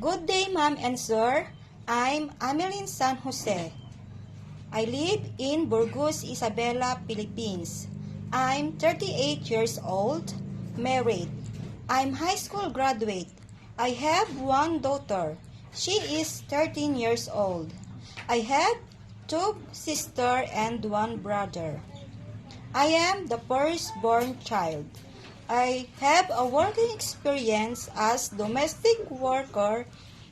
Good day, ma'am and sir. I'm Amelin San Jose. I live in Burgos, Isabela, Philippines. I'm 38 years old, married. I'm high school graduate. I have one daughter. She is 13 years old. I have two sisters and one brother. I am the firstborn child. I have a working experience as domestic worker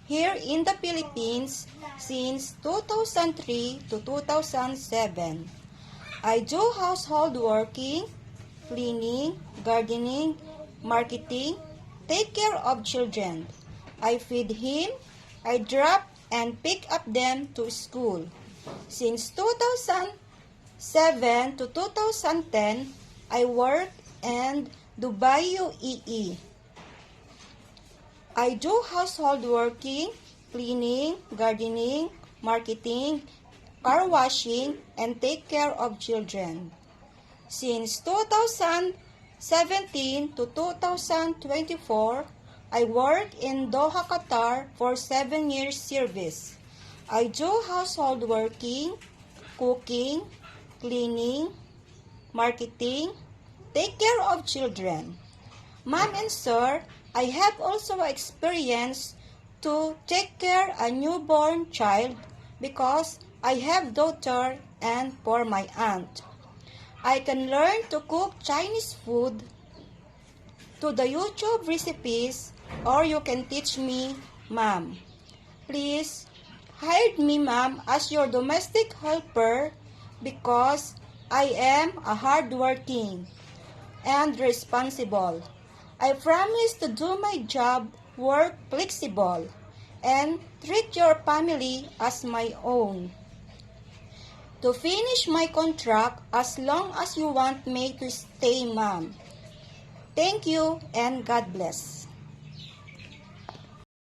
here in the Philippines since 2003 to 2007. I do household working, cleaning, gardening, marketing, take care of children. I feed him, I drop and pick up them to school. Since 2007 to 2010, I work in Dubai, UAE. I do household working, cleaning, gardening, marketing, car washing, and take care of children. Since 2017 to 2024, I work in Doha, Qatar for 7 years service. I do household working, cooking, cleaning, marketing, take care of children. Ma'am and sir, I have also experience to take care a newborn child because I have daughter and for my aunt. I can learn to cook Chinese food to the YouTube recipes or you can teach me, ma'am. Please hire me, ma'am, as your domestic helper because I am a hardworking and responsible. I promise to do my job, work flexible, and treat your family as my own. To finish my contract as long as you want me to stay, ma'am. Thank you and God bless.